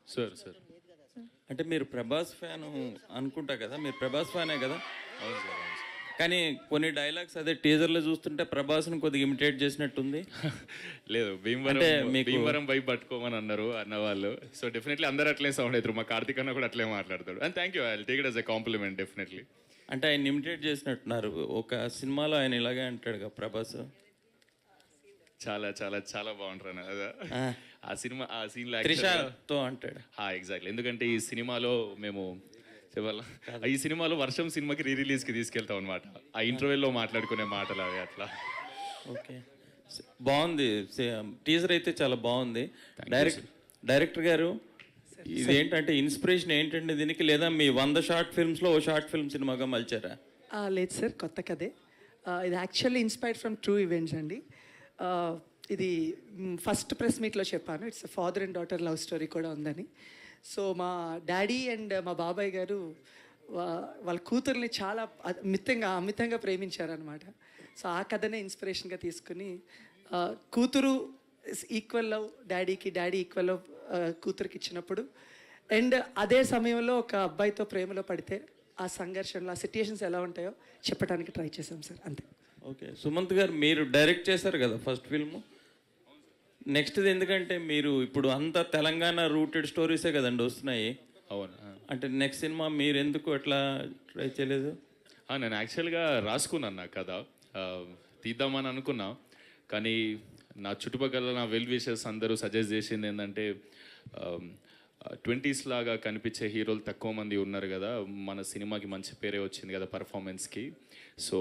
Sir sir అంటే మీరు Prabhas fan అనుకుంటా కదా, మీరు ప్రభాస్ ఫ్యానే కదా? అవును సార్ అవును సార్. కానీ కొన్ని డైలాగ్స్ అదే టీజర్లో చూస్తుంటే ప్రభాస్ని కొద్దిగా ఇమిటేట్ చేసినట్టుంది. లేదు భీమవరం అంటే మీకు- భీమవరం వైపు పట్టుకోమని అన్నారు అన్న వాళ్ళు. సో డెఫినెట్లీ అందరూ అట్లే సౌండ్ అవుతారు. మా కార్తీక్ అన్న కూడా అట్లే మాట్లాడతాడు. And thank you, I take it as a compliment definitely. అంటే ఆయన ఇమిటేట్ చేసినట్టున్నారు. ఒక సినిమాలో ఆయన ఇలాగే అంటాడు కదా ప్రభాస్. చాలా చాలా చాలా బాగుంటారు అన్న అదా. ఆ సినిమా ఆ సీన్లో త్రిషతో అంటాడు. ఎగ్జాక్ట్లీ. ఎందుకంటే ఈ సినిమాలో మేము చెప్పాలా, ఈ సినిమాలో వర్షం సినిమాకి రిలీజ్కి తీసుకెళ్తాం అనమాట. ఆ ఇంటర్వ్యూలో మాట్లాడుకునే మాటలు అవి అట్లా. ఓకే, బాగుంది. టీజర్ అయితే చాలా బాగుంది. డైరెక్టర్ గారు, ఇదేంటంటే ఇన్స్పిరేషన్ ఏంటంటే దీనికి, లేదా మీ 100 షార్ట్ ఫిల్మ్స్లో ఓ షార్ట్ ఫిల్మ్ సినిమాగా మలిచారా? లేదు సార్, కొత్త కథే. ఇది actually inspired from true events అండి. ఇది ఫస్ట్ ప్రెస్ మీట్లో చెప్పాను, it's father and daughter love story కూడా ఉందని. సో మా డాడీ అండ్ మా బాబాయ్ గారు వాళ్ళ కూతుర్ని చాలా అమితంగా ప్రేమించారనమాట. సో ఆ కథనే ఇన్స్పిరేషన్గా తీసుకుని కూతురు ఈక్వల్ లవ్ డాడీకి, డాడీ ఈక్వల్ లవ్ కూతురికి ఇచ్చినప్పుడు, అండ్ అదే సమయంలో ఒక అబ్బాయితో ప్రేమలో పడితే ఆ సంఘర్షణలో ఆ సిట్యుయేషన్స్ ఎలా ఉంటాయో చెప్పడానికి ట్రై చేశాం సార్, అంతే. ఓకే, సుమంత్ గారు మీరు డైరెక్ట్ చేశారు కదా ఫస్ట్ ఫిల్మ్. నెక్స్ట్ది ఎందుకంటే మీరు ఇప్పుడు అంతా తెలంగాణ రూటెడ్ స్టోరీసే కదండి వస్తున్నాయి. అవును. అంటే నెక్స్ట్ సినిమా మీరు ఎందుకు అట్లా ట్రై చేయలేదు? నేను యాక్చువల్గా రాసుకున్నాను నా కథ, తీద్దామని అనుకున్నా. కానీ నా చుట్టుపక్కల నా వెల్ విషర్స్ అందరూ సజెస్ట్ చేసింది ఏంటంటే 20s లాగా కనిపించే హీరోలు తక్కువ మంది ఉన్నారు కదా, మన సినిమాకి మంచి పేరే వచ్చింది కదా పర్ఫార్మెన్స్కి. సో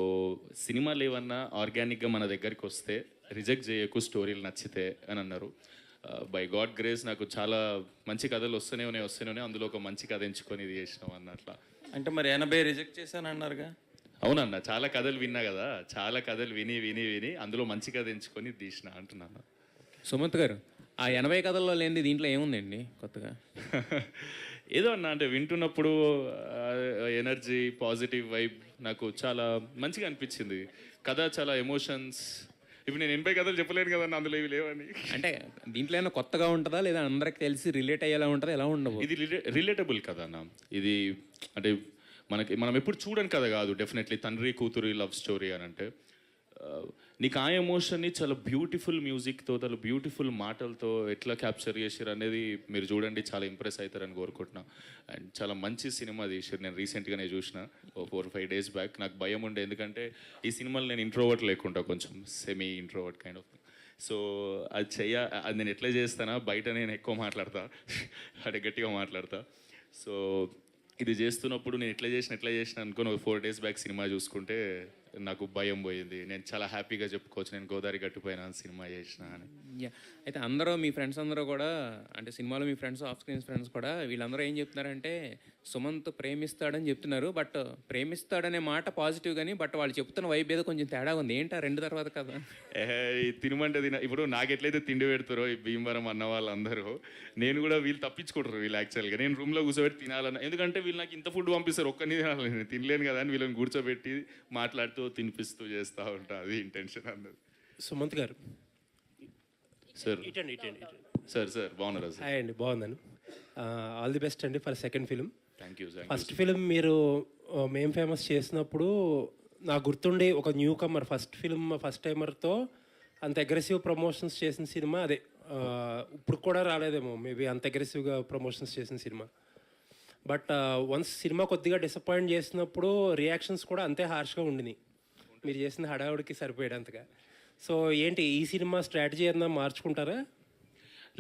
సినిమాలు ఏమన్నా ఆర్గానిక్గా మన దగ్గరికి వస్తే రిజెక్ట్ చేయకు, స్టోరీలు నచ్చితే అని అన్నారు. బై గాడ్ గ్రేస్ నాకు చాలా మంచి కథలు వస్తూనే ఉన్నాయి. అందులో ఒక మంచి కథ ఎంచుకొని ఇది చేసినాం అన్నట్లా. అంటే మరి 80 రిజెక్ట్ చేశాను అన్నారుగా? అవునన్న, చాలా కథలు విన్నా కదా, చాలా కథలు విని అందులో మంచి కథ ఎంచుకొని తీసిన అంటున్నాను. సుమంత్ గారు, ఆ 80 కథల్లో లేనిది దీంట్లో ఏముందండి కొత్తగా? ఏదో అన్న, అంటే వింటున్నప్పుడు ఎనర్జీ, పాజిటివ్ వైబ్ నాకు చాలా మంచిగా అనిపించింది. కథ చాలా ఎమోషన్స్. ఇప్పుడు నేను 80 కథలు చెప్పలేను కదన్న, అందులో ఇవి లేవని. అంటే దీంట్లో ఏమైనా కొత్తగా ఉంటుందా, లేదా అందరికి తెలిసి రిలేట్ అయ్యేలా ఉంటుందా, ఎలా ఉండవు? ఇది రిలేటబుల్ కథ అన్న. ఇది అంటే మనం ఎప్పుడు చూడని కథ కాదు. డెఫినెట్లీ తండ్రి కూతురు లవ్ స్టోరీ అని అంటే నీకు ఆ ఎమోషన్ని చాలా బ్యూటిఫుల్ మ్యూజిక్తో, చాలా బ్యూటిఫుల్ మాటలతో ఎట్లా క్యాప్చర్ చేసారు అనేది మీరు చూడండి, చాలా ఇంప్రెస్ అవుతారని కోరుకుంటున్నా. అండ్ చాలా మంచి సినిమా తీసారు. నేను రీసెంట్గానే చూసిన 4-5 days బ్యాక్. నాకు భయం ఉండే, ఎందుకంటే ఈ సినిమాలో నేను ఇంట్రోవర్ట్ లేకుండా కొంచెం semi introvert kind of. So అది నేను ఎట్లా చేస్తానా, బయట నేను ఎక్కువ మాట్లాడతా, అంటే గట్టిగా మాట్లాడతా. సో ఇది చేస్తున్నప్పుడు నేను ఎట్లా చేసిన అనుకుని 4 days బ్యాక్ సినిమా చూసుకుంటే నాకు భయం పోయింది. నేను చాలా హ్యాపీగా చెప్పుకోవచ్చు, నేను గోదావరి గట్టుపైన సినిమా చేసిన అని. అయితే అందరూ మీ ఫ్రెండ్స్ అందరూ కూడా, అంటే సినిమాలో మీ ఫ్రెండ్స్, ఆఫ్ స్క్రీన్ ఫ్రెండ్స్ కూడా, వీళ్ళందరూ ఏం చెప్తున్నారంటే సుమంత్ ప్రేమిస్తాడని చెప్తున్నారు. బట్ ప్రేమిస్తాడనే మాట పాజిటివ్ కానీ, బట్ వాళ్ళు చెప్తున్న వైబ్ ఏదో కొంచెం తేడా ఉంది. ఏంటా 2 తర్వాత కదా? తినమంటే ఇప్పుడు నాకు ఎట్లయితే తిండి పెడతారో ఈ భీమవరం అన్న వాళ్ళందరూ, నేను కూడా వీళ్ళు తప్పించుకుంటారు. వీళ్ళు యాక్చువల్గా నేను రూమ్లో కూర్చోబెట్టి తినాలన్న, ఎందుకంటే వీళ్ళు నాకు ఇంత ఫుడ్ పంపిస్తారు, ఒక్కని తినాలి, నేను తినలేను కదా అని వీళ్ళని కూర్చోబెట్టి మాట్లాడుతూ తినిపిస్తూ చేస్తూ ఉంటా. అది ఇంటెన్షన్ అన్నది. సుమంత్ గారు సార్ ఇటండి. సార్ బాగున్నారా సార్? హాయ్ అండి, బాగున్నాను. ఆల్ ది బెస్ట్ అండి for second film. Thank you. First film మీరు మేం ఫేమస్ చేసినప్పుడు నాకు గుర్తుండి, ఒక newcomer first film first టైమర్తో అంత అగ్రెసివ్ ప్రమోషన్స్ చేసిన సినిమా అదే. ఇప్పుడు కూడా రాలేదేమో మేబీ అంత అగ్రెసివ్గా ప్రమోషన్స్ చేసిన సినిమా. బట్ వన్స్ సినిమా కొద్దిగా డిసప్పాయింట్ చేసినప్పుడు రియాక్షన్స్ కూడా అంతే హార్ష్గా ఉండినాయి, మీరు చేసిన హడావుడికి సరిపోయేంతగా. సో ఏంటి ఈ సినిమా స్ట్రాటజీ ఏదైనా మార్చుకుంటారా?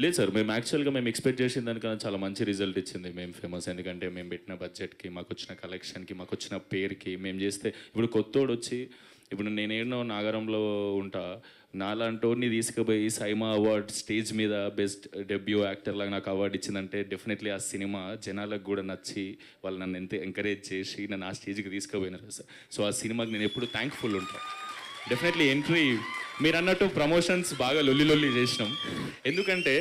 లేదు సార్, మేము యాక్చువల్గా ఎక్స్పెక్ట్ చేసిన దానికన్నా చాలా మంచి రిజల్ట్ ఇచ్చింది మేము ఫేమస్. ఎందుకంటే మేము పెట్టిన బడ్జెట్కి, మాకు వచ్చిన కలెక్షన్కి, మాకు వచ్చిన పేరుకి, మేము చేస్తే ఇప్పుడు కొత్తోడు వచ్చి, ఇప్పుడు నేనేనో నాగరంలో ఉంటా, నాలాంటోడిని తీసుకుపోయి సైమా అవార్డ్ స్టేజ్ మీద బెస్ట్ డెబ్యూ యాక్టర్ లాగా నాకు అవార్డు ఇచ్చిందంటే డెఫినెట్లీ ఆ సినిమా జనాలకు కూడా నచ్చి వాళ్ళు నన్ను ఎంత ఎంకరేజ్ చేసి నన్ను ఆ స్టేజ్కి తీసుకుపోయినారు సార్. సో ఆ సినిమాకి నేను ఎప్పుడు థ్యాంక్ఫుల్ ఉంటాను. డెఫినెట్లీ ఎంట్రీ మీరు అన్నట్టు ప్రమోషన్స్ బాగా లొల్లి చేసినాం. ఎందుకంటే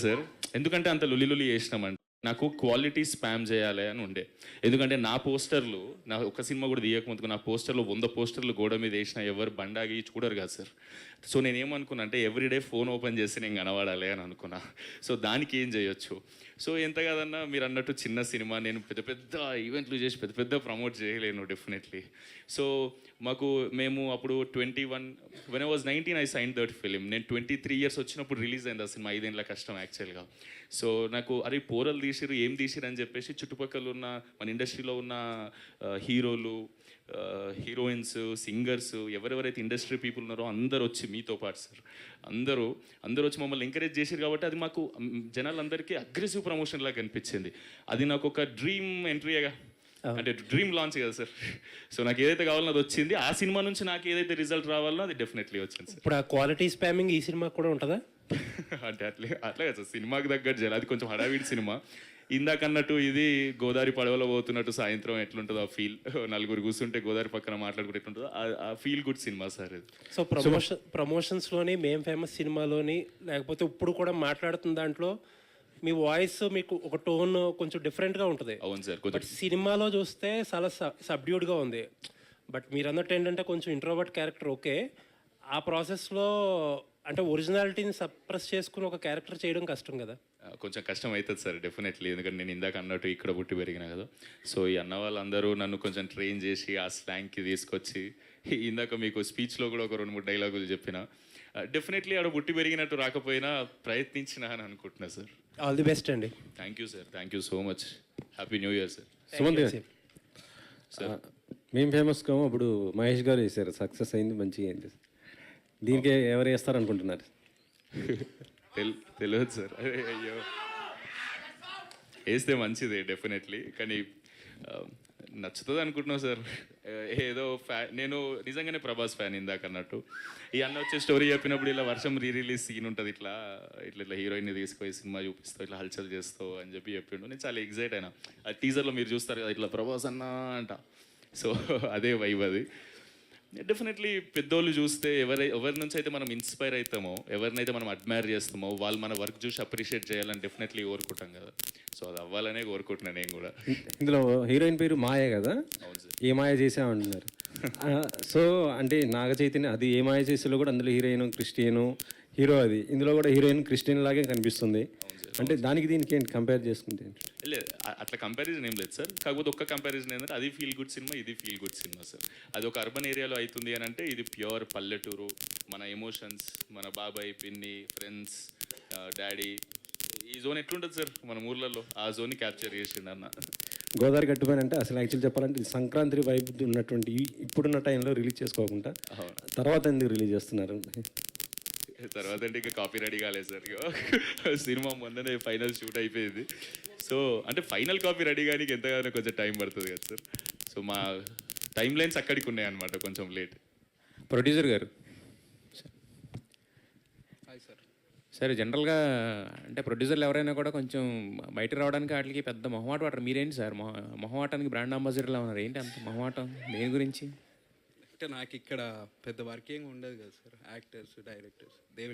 సార్, ఎందుకంటే అంత లొల్లి చేసినామంటే నాకు క్వాలిటీ స్పామ్ చేయాలి అని ఉండే. ఎందుకంటే నా పోస్టర్లు, నా ఒక సినిమా కూడా తీయకముందుకు నా పోస్టర్లు 100 పోస్టర్లు గోడ మీద వేసిన ఎవరు బండాగి చూడరు కదా సార్. సో నేనేమనుకున్నా అంటే ఎవ్రీడే ఫోన్ ఓపెన్ చేసి నేను కనబడాలి అని అనుకున్నా. సో దానికి ఏం చేయొచ్చు. సో ఎంత కాదన్నా మీరు అన్నట్టు చిన్న సినిమా, నేను పెద్ద పెద్ద ఈవెంట్లు చేసి పెద్ద పెద్ద ప్రమోట్ చేయలేను డెఫినెట్లీ. సో మేము అప్పుడు 21 when I was 19 I sign that film. నేను 23 ఇయర్స్ వచ్చినప్పుడు రిలీజ్ అయింది ఆ సినిమా. 5 ఏళ్ళ కష్టం యాక్చువల్గా. సో నాకు అరే పోరలు తీసిరు, ఏం తీసిరు అని చెప్పేసి చుట్టుపక్కల ఉన్న మన ఇండస్ట్రీలో ఉన్న హీరోలు, హీరోయిన్స్, సింగర్స్, ఎవరెవరైతే ఇండస్ట్రీ పీపుల్ ఉన్నారో అందరు వచ్చి మీతో పాటు సార్ అందరూ వచ్చి మమ్మల్ని ఎంకరేజ్ చేశారు. కాబట్టి అది మాకు జనాలందరికీ అగ్రెసివ్ ప్రమోషన్ లాగా అనిపించింది. అది నాకు ఒక డ్రీమ్ ఎంట్రీగా, అంటే డ్రీమ్ లాంచ్ కదా సార్. సో నాకు ఏదైతే కావాలో అది వచ్చింది. ఆ సినిమా నుంచి నాకు ఏదైతే రిజల్ట్ రావాలో అది డెఫినెట్లీ వచ్చింది సార్. ఇప్పుడు ఆ క్వాలిటీ స్పామింగ్ ఈ సినిమా కూడా ఉంటుందా? అంటే అట్లా కదా సార్, సినిమాకి తగ్గట్టు చేయాలి. అది కొంచెం హడావిడి సినిమా. ఇందాక అన్నట్టు ఇది గోదావరి పడవలో పోతున్నట్టు సాయంత్రం ఎట్లుంటుందో ఆ ఫీల్, నలుగురు కూర్చుంటే గోదావరి పక్కన మాట్లాడుకుంటే ఎట్లుంటుందో ఆ ఫీల్ గుడ్ సినిమా సార్ ఇది. సో ప్రమోషన్స్లోని మేం ఫేమస్ సినిమాలోని లేకపోతే ఇప్పుడు కూడా మాట్లాడుతున్న దాంట్లో మీ వాయిస్ మీకు ఒక టోన్ కొంచెం డిఫరెంట్గా ఉంటుంది. అవును సార్. బట్ సినిమాలో చూస్తే చాలా సబ్డ్యూడ్గా ఉంది. బట్ మీరు అన్నట్టు ఏంటంటే కొంచెం ఇంట్రోవర్ట్ క్యారెక్టర్ ఓకే. ఆ ప్రాసెస్లో అంటే ఒరిజినాలిటీని సప్రెస్ చేసుకుని ఒక క్యారెక్టర్ చేయడం కష్టం కదా? కొంచెం కష్టం అవుతుంది సార్ డెఫినెట్లీ. ఎందుకంటే నేను ఇందాక అన్నట్టు ఇక్కడ పుట్టి పెరిగినా కదా. సో ఈ అన్న వాళ్ళందరూ నన్ను కొంచెం ట్రైన్ చేసి ఆ స్లాంగ్కి తీసుకొచ్చి, ఇందాక మీకు స్పీచ్లో కూడా ఒక 2-3 డైలాగులు చెప్పిన, డెఫినెట్లీ ఆడ పుట్టి పెరిగినట్టు రాకపోయినా ప్రయత్నించిన అని అనుకుంటున్నా సార్. ఆల్ ది బెస్ట్ అండి. Thank you sir, thank you so much. Happy new year sir. Sumanth garu, sir మేము ఫేమస్ కాము, అప్పుడు మహేష్ గారు వేసారు, సక్సెస్ అయింది, మంచిగా అయింది. దీనికి ఎవరు వేస్తారు అనుకుంటున్నారు? తెలియదు సార్. అయ్యో, వేస్తే మంచిదే డెఫినెట్లీ. కానీ నచ్చుతుంది అనుకుంటున్నావు సార్. ఏదో నేను నిజంగానే ప్రభాస్ ఫ్యాన్ ఇందాక అన్నట్టు. ఈ అన్న వచ్చే స్టోరీ చెప్పినప్పుడు ఇలా వర్షం రిలీజ్ సీన్ ఉంటుంది, ఇట్లా హీరోయిన్ని తీసుకుపోయి సినిమా చూపిస్తావు, ఇట్లా హల్చల్ చేస్తావు అని చెప్పిండు. నేను చాలా ఎగ్జైట్ అయినా. ఆ టీజర్లో మీరు చూస్తారు కదా, ఇట్లా ప్రభాస్ అన్న అంట. సో అదే వైబ్ అది. డెఫినెట్లీ పెద్దోళ్ళు చూస్తే ఎవరి నుంచి అయితే మనం ఇన్స్పైర్ అవుతామో, ఎవరినైతే మనం అడ్మైర్ చేస్తామో, వాళ్ళు మన వర్క్ చూసి అప్రిషియేట్ చేయాలని డెఫినెట్లీ కోరుకుంటాం కదా. సో అది అవ్వాలనే కోరుకుంటున్నాను నేను కూడా. ఇందులో హీరోయిన్ పేరు మాయ కదా? అవును సార్. ఏ మాయ చేసామంటున్నారు. సో అంటే నాగ చైతన్య అది ఏ మాయ చేసేలో కూడా అందులో హీరోయిన్ క్రిస్టియను, హీరో అది, ఇందులో కూడా హీరోయిన్ క్రిస్టియన్ లాగే కనిపిస్తుంది. అంటే దానికి దీనికి ఏంటి కంపేర్ చేసుకుంటే? లేదు అట్లా కంపారిజన్ ఏం లేదు సార్. కాకపోతే ఒక్క కంపారిజన్ ఏంటంటే అది ఫీల్ గుడ్ సినిమా, ఇది ఫీల్ గుడ్ సినిమా సార్. అది ఒక అర్బన్ ఏరియాలో అవుతుంది అని అంటే, ఇది ప్యూర్ పల్లెటూరు. మన ఎమోషన్స్, మన బాబాయ్, పిన్ని, ఫ్రెండ్స్, డాడీ, ఈ జోన్ ఎట్లుంటుంది సార్ మన ఊర్లలో, ఆ జోన్ని క్యాప్చర్ చేసిండు అన్న. గోదావరి గట్టుపైన అంటే అసలు యాక్చువల్ చెప్పాలంటే ఇది సంక్రాంతి వైబ్ ఉన్నటువంటి ఇప్పుడున్న టైంలో రిలీజ్ చేసుకోకుండా తర్వాత ఎందుకు రిలీజ్ చేస్తున్నారు? తర్వాత అంటే ఇంకా కాపీ రెడీ కాలేదు సార్. సినిమా మొన్ననే ఫైనల్ షూట్ అయిపోయింది. సో అంటే ఫైనల్ కాపీ రెడీ కానీ ఎంతగానో కొంచెం టైం పడుతుంది కదా సార్. సో మా టైం లైన్స్ అక్కడికి ఉన్నాయి అనమాట, కొంచెం లేట్. ప్రొడ్యూసర్ గారు సరే, జనరల్గా అంటే ప్రొడ్యూసర్లు ఎవరైనా కూడా కొంచెం బయట రావడానికి వాటికి పెద్ద మొహమాట పడరు. మీరేంటి సార్ మొహమాటానికి బ్రాండ్ అంబాసిడర్లా ఉన్నారు, ఏంటి అంత మొహమాటం దేని గురించి? అంటే నాకు ఇక్కడ పెద్ద వర్కింగ్ ఉండదు కదా సార్. Actors, directors they